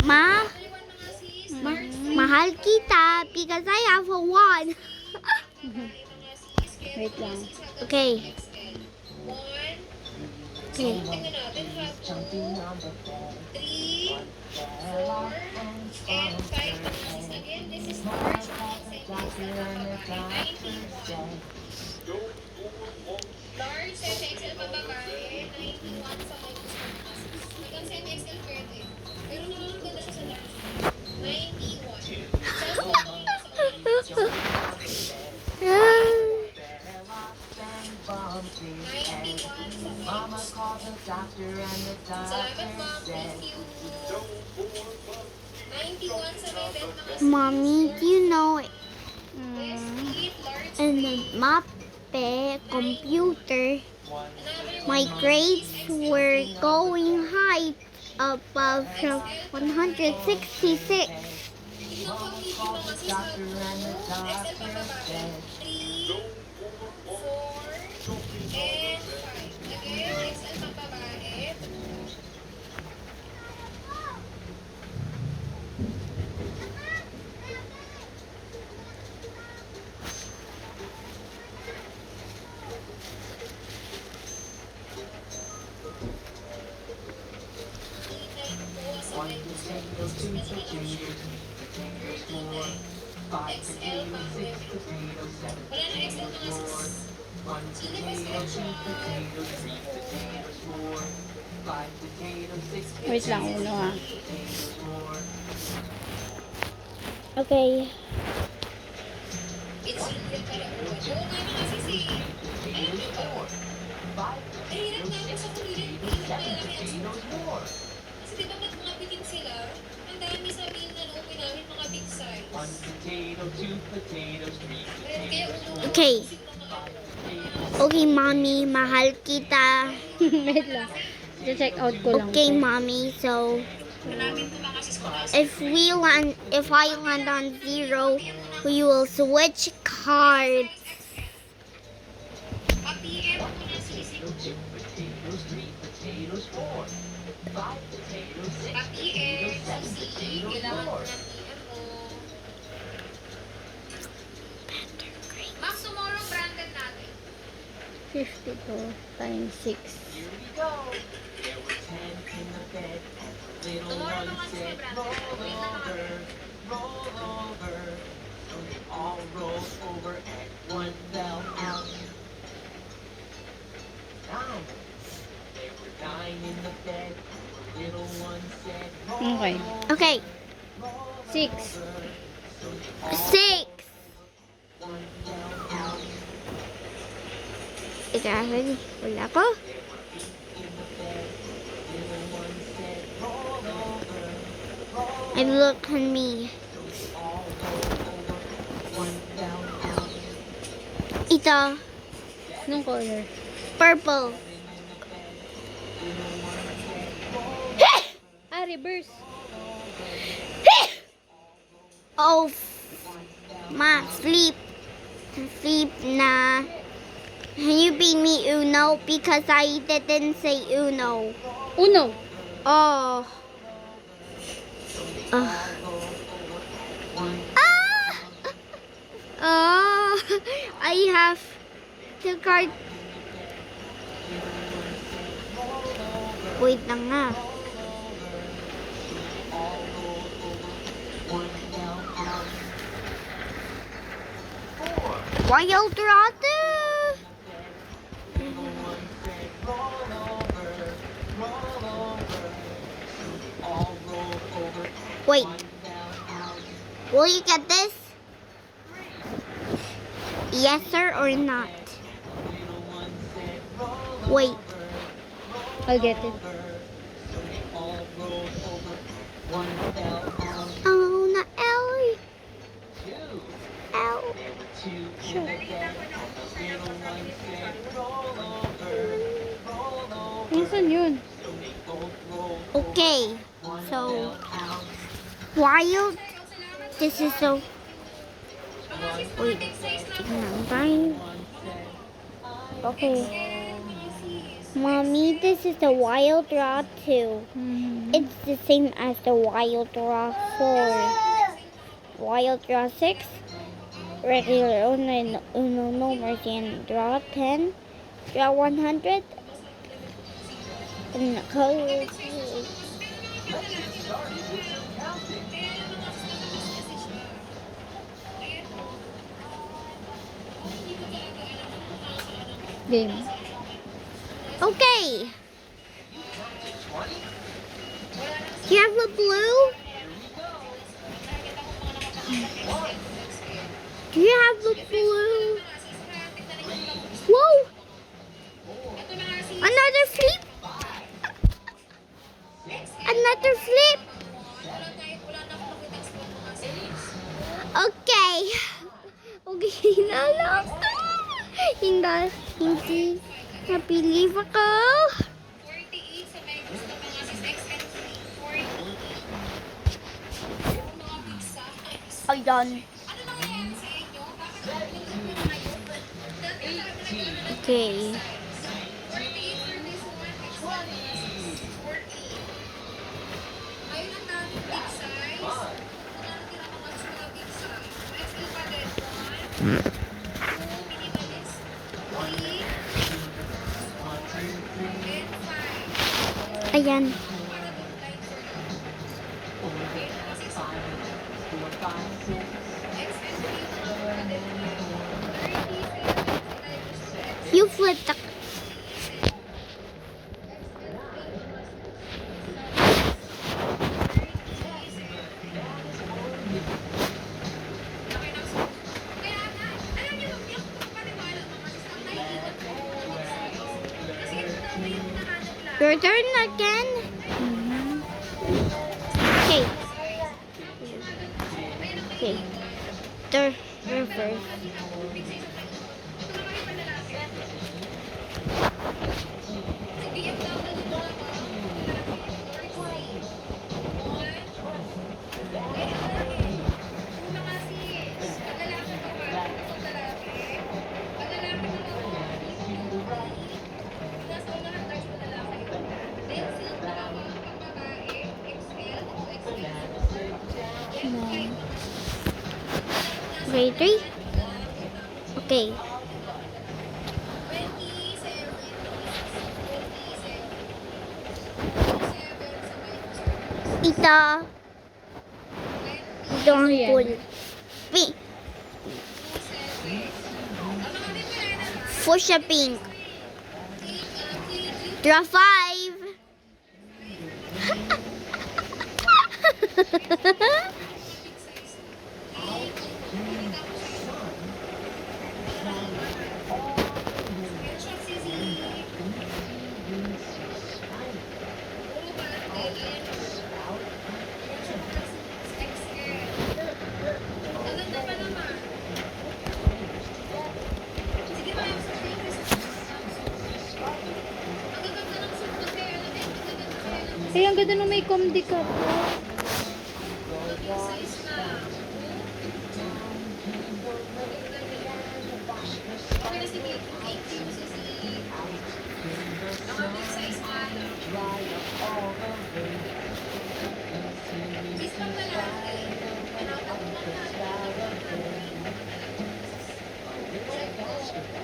Ma, mahal kita because I have a one. Wait lang. Okay. Okay. Large, XXL pa babae, 91 sa minus 1. Hanggang sa XXL pwede. Pero nakakaganda siya sa large. 91. Sa 91 sa minus. Salamat, ma'am. Thank you. 91 sa may bed mga Mommy, do you know eat large. in the MAPE computer, my grades were going high above 166. Tignan ko ang TV mga sis. XL pa babae. 3, 4, and 5. Again, XL pa babae. XL pa. Wala na XL mga sis. Sino ba XL? Wait lang, uno ha. Okay. It's real pala. Oo nga mga sis eh. Alam niyo ba? Nahirap na ako sa kulitin. Malaki ang score. Kasi diba mga bitin sila? Ang dami sabihin na open namin mga big size. Kaya uno. Okay. Okay, mommy, mahal kita. Wait lang. Check out ko lang. Okay, mommy. So, Hanapin ko mga sis ko. if I land on 0, we will switch cards. Pa-PM ko na sis. Pa-PM. Sisi. Kailangan ko ng PM mo. Ma'am, tomorrow branded natin. 52 times 6. Tomorrow naman sis may branded. Wait lang naman. Okay. Okay, 6. 6. Ikaw, wala ko. And look at me. Ito, Anong color? purple. Ah, reverse. Oh, ma, sleep. Sleep na. You beat me Uno because I didn't say Uno. Uno. Oh. Ah. Oh, I have the card. Wait lang nga. Wild Rata. Wait. Will you get this? Yes, sir, or not? Wait. I'll get it. Oh, na Ellie. Ow. Nasaan yun? Okay. So, wild. This is so. Wait. Tignan tayo. Okay. Mommy, this is the wild rod too. It's the same as the Wild Draw 4. Wild Draw 6, regular Uno, no mercy, and Draw 10, Draw 100, and color. Game. Okay. Do you have a blue? Do you have a blue? Whoa! Another flip! Another flip! Okay. Okay na lang. Hindi na-believe ako. 48 sa may gusto mga sis X and 48. Mga big size. Ayan. Ano nangyayari sa inyo? Bakit ang pinili ko ngayon? Dati talaga nagkaroon ng Okay. 48 for this one, X and 48. Ayun ang daming big size. Kung ano tira mga mga big size. XL pa din. 1, 2, minimalist. 3, and 5. Ayan. Para doon line for you. Okay, kasi sa X and 3 mga din. 30, You flip the... Kaya nga, alam niyo, yung paniwala mga sis, ang naiiwan ko mga size. Kasi ito daw yung nahanap lang. Your turn again. Okay. Okay. Your first. Okay, 3. Okay. Ito. Don't Ano yan? pull. Pink. Fuchsia pink. Draw 5. Ay, ang ganda nung may comedy ka po.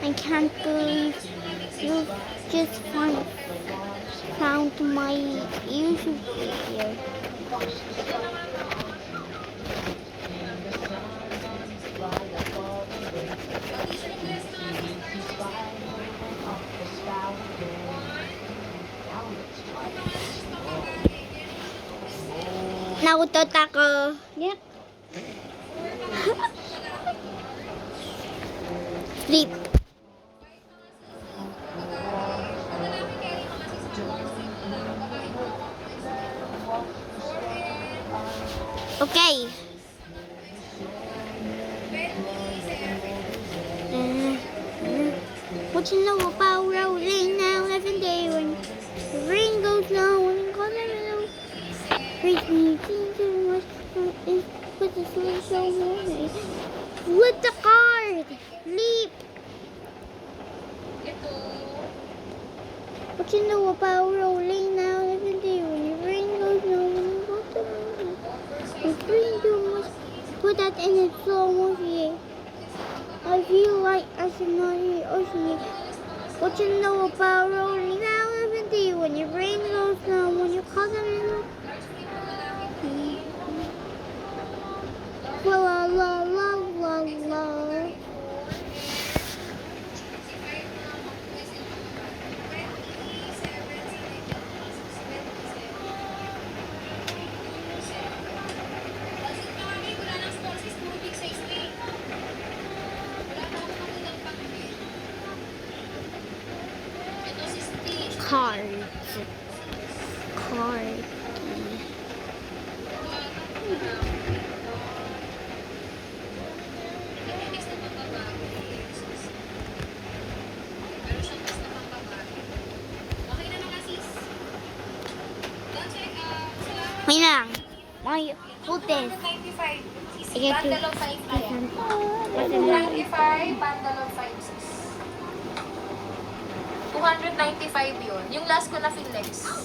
I can't believe you just found my YouTube video. Nautot ako. Yeah. Sleep. Okay. What you know about rolling now every day when the rain goes low and color low? Break me too much is with the sun so warm. With the card. Leap. What you know about rolling now every day when the rain goes drink too much. Put that in a slow motion. I feel like I should not eat ocean. What you know about rolling down 70 when your brain goes down when you call them in? La la la la la la. Cards. Cards. May lang. May putis. 195. Sige, Bundle of 5 na yan. Kasi lang. 295, bundle of 5, 295 yun. Yung last ko na Finlex.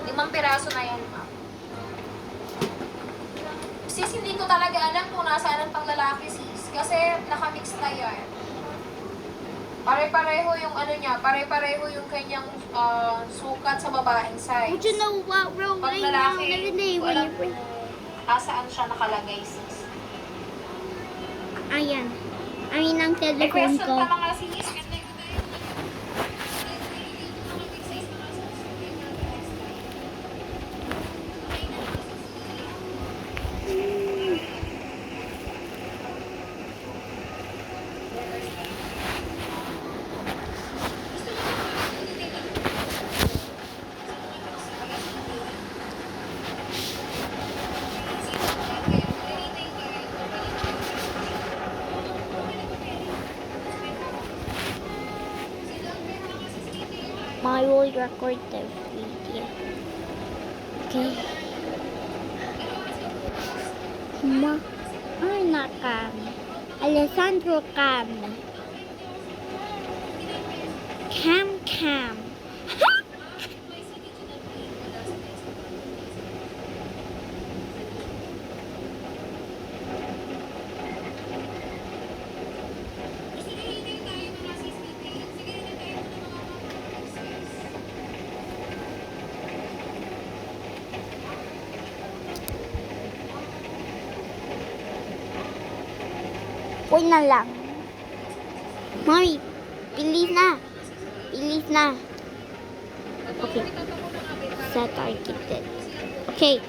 5 piraso na yan, ma'am. Sis, hindi ko talaga alam kung nasaan ang panglalaki, sis. Kasi nakamix na yan. Pare-pareho yung ano niya, pare-pareho yung kanyang sukat sa babaeng size. Would you know what rolling Pag down lalaki, every day when alam you bring... asaan siya nakalagay, sis. Ayan. Ayan ang May telephone question ko. pa mga sis. I will record the video. Okay. Ma, Ana kami. Alessandro kami. Cam. Wait na lang. Mami, bilis na. Okay. Set targeted. Okay.